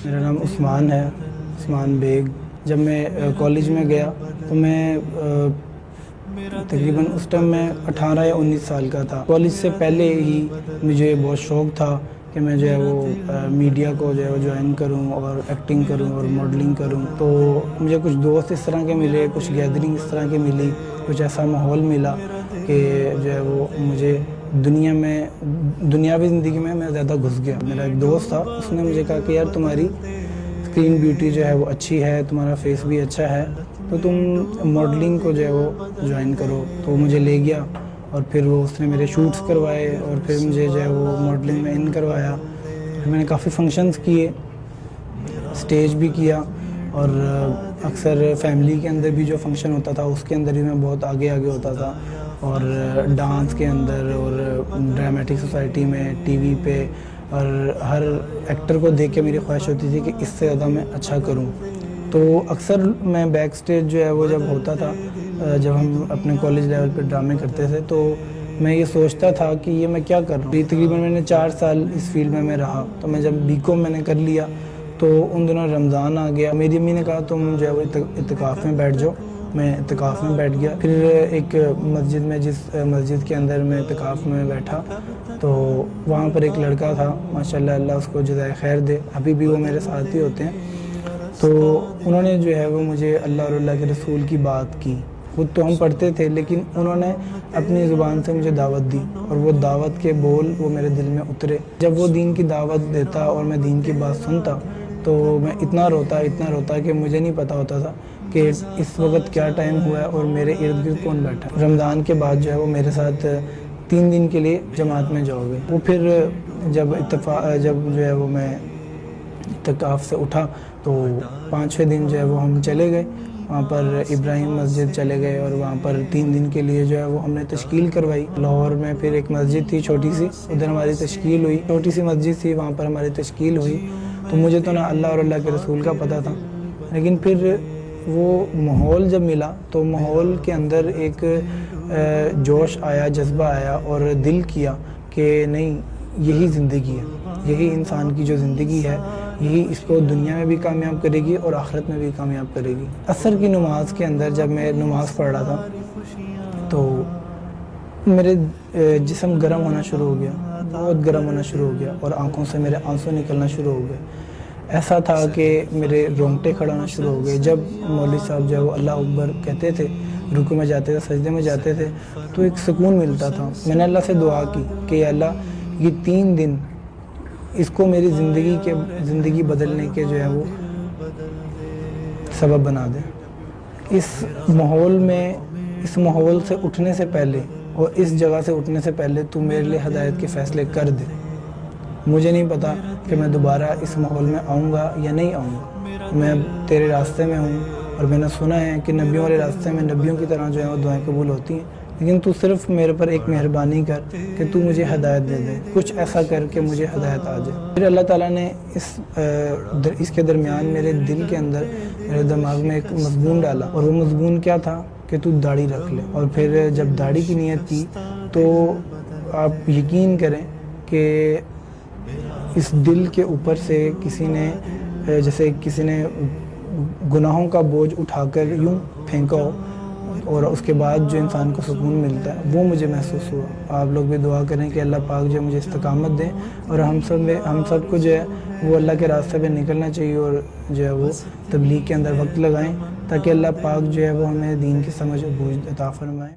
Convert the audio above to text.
میرا نام عثمان ہے، عثمان بیگ۔ جب میں کالج میں گیا تو میں تقریباً اس ٹائم میں 18 یا 19 سال کا تھا۔ کالج سے پہلے ہی مجھے بہت شوق تھا کہ میں جو ہے وہ میڈیا کو جو ہے وہ جوائن کروں اور ایکٹنگ کروں اور ماڈلنگ کروں۔ تو مجھے کچھ دوست اس طرح کے ملے، کچھ گیدرنگ اس طرح کی ملی، کچھ ایسا ماحول ملا کہ جو ہے وہ مجھے دنیاوی زندگی میں زیادہ گھس گیا۔ میرا ایک دوست تھا، اس نے مجھے کہا کہ یار تمہاری اسکرین بیوٹی جو ہے وہ اچھی ہے، تمہارا فیس بھی اچھا ہے، تو تم ماڈلنگ کو جو ہے وہ جوائن کرو۔ تو مجھے لے گیا اور پھر اس نے میرے شوٹس کروائے اور پھر مجھے جو ہے وہ ماڈلنگ میں ان کروایا۔ میں نے کافی فنکشنز کیے، اسٹیج بھی کیا، اور اکثر فیملی کے اندر بھی جو فنکشن ہوتا تھا اس کے اندر بھی میں بہت آگے ہوتا تھا، اور ڈانس کے اندر اور ڈرامٹک سوسائٹی میں، ٹی وی پہ، اور ہر ایکٹر کو دیکھ کے میری خواہش ہوتی تھی کہ اس سے زیادہ میں اچھا کروں۔ تو اکثر میں بیک سٹیج جو ہے وہ جب ہوتا تھا، جب ہم اپنے کالج لیول پہ ڈرامے کرتے تھے، تو میں یہ سوچتا تھا کہ یہ میں کیا کر رہا ہوں۔ تقریباً میں نے 4 سال اس فیلڈ میں رہا۔ تو میں جب BCom میں نے کر لیا تو ان دنوں رمضان آ گیا۔ میری امی نے کہا تم جو ہے وہ اعتکاف میں بیٹھ جاؤ۔ میں اعتکاف میں بیٹھ گیا۔ پھر ایک مسجد میں، جس مسجد کے اندر میں اعتکاف میں بیٹھا، تو وہاں پر ایک لڑکا تھا، ماشاءاللہ، اللہ اس کو جزائے خیر دے، ابھی بھی وہ میرے ساتھ ہی ہوتے ہیں۔ تو انہوں نے جو ہے وہ مجھے اللہ اور اللہ کے رسول کی بات کی۔ خود تو ہم پڑھتے تھے، لیکن انہوں نے اپنی زبان سے مجھے دعوت دی، اور وہ دعوت کے بول وہ میرے دل میں اترے۔ جب وہ دین کی دعوت دیتا اور میں دین کی بات سنتا تو میں اتنا روتا کہ مجھے نہیں پتا ہوتا تھا کہ اس وقت کیا ٹائم ہوا ہے اور میرے ارد گرد کون بیٹھا۔ رمضان کے بعد جو ہے وہ میرے ساتھ 3 دن کے لیے جماعت میں جاؤ گے۔ وہ پھر جب جو ہے وہ میں اعتکاف سے اٹھا تو 5-6 دن جو ہے وہ ہم چلے گئے وہاں پر، ابراہیم مسجد چلے گئے، اور وہاں پر 3 دن کے لیے جو ہے وہ ہم نے تشکیل کروائی۔ لاہور میں پھر ایک مسجد تھی چھوٹی سی، ادھر ہماری تشکیل ہوئی، چھوٹی سی مسجد تھی، وہاں پر ہماری تشکیل ہوئی۔ تو مجھے تو نہ اللہ اور اللہ کے رسول کا پتہ تھا، لیکن پھر وہ ماحول جب ملا تو ماحول کے اندر ایک جوش آیا، جذبہ آیا، اور دل کیا کہ نہیں، یہی زندگی ہے، یہی انسان کی جو زندگی ہے، یہی اس کو دنیا میں بھی کامیاب کرے گی اور آخرت میں بھی کامیاب کرے گی۔ عصر کی نماز کے اندر جب میں نماز پڑھ رہا تھا تو میرے جسم گرم ہونا شروع ہو گیا، بہت گرم ہونا شروع ہو گیا، اور آنکھوں سے میرے آنسو نکلنا شروع ہو گئے۔ ایسا تھا کہ میرے رونگٹے کھڑا ہونا شروع ہو گئے۔ جب مولوی صاحب جو ہے وہ اللہ اکبر کہتے تھے، رکوع میں جاتے تھے، سجدے میں جاتے تھے، تو ایک سکون ملتا تھا۔ میں نے اللہ سے دعا کی کہ اللہ، یہ 3 دن اس کو میری زندگی بدلنے کے جو ہے وہ سبب بنا دے۔ اس ماحول سے اٹھنے سے پہلے اور اس جگہ سے اٹھنے سے پہلے تو میرے لیے ہدایت کے فیصلے کر دے۔ مجھے نہیں پتا کہ میں دوبارہ اس ماحول میں آؤں گا یا نہیں آؤں گا۔ میں تیرے راستے میں ہوں، اور میں نے سنا ہے کہ نبیوں والے راستے میں نبیوں کی طرح جو ہے وہ دعائیں قبول ہوتی ہیں، لیکن تو صرف میرے پر ایک مہربانی کر کہ تو مجھے ہدایت دے دے، کچھ ایسا کر کہ مجھے ہدایت آ جائے۔ پھر اللہ تعالیٰ نے اس کے درمیان میرے دل کے اندر، میرے دماغ میں ایک مضمون ڈالا، اور وہ مضمون کیا تھا کہ تو داڑھی رکھ لے۔ اور پھر جب داڑھی کی نیت کی تو آپ یقین کریں کہ اس دل کے اوپر سے جیسے کسی نے گناہوں کا بوجھ اٹھا کر یوں پھینکا ہو، اور اس کے بعد جو انسان کو سکون ملتا ہے، وہ مجھے محسوس ہوا۔ آپ لوگ بھی دعا کریں کہ اللہ پاک جو ہے مجھے استقامت دیں، اور ہم سب کو جو ہے وہ اللہ کے راستے پہ نکلنا چاہیے، اور جو ہے وہ تبلیغ کے اندر وقت لگائیں، تاکہ اللہ پاک جو ہے وہ ہمیں دین کی سمجھ اور بوجھ عطا فرمائے۔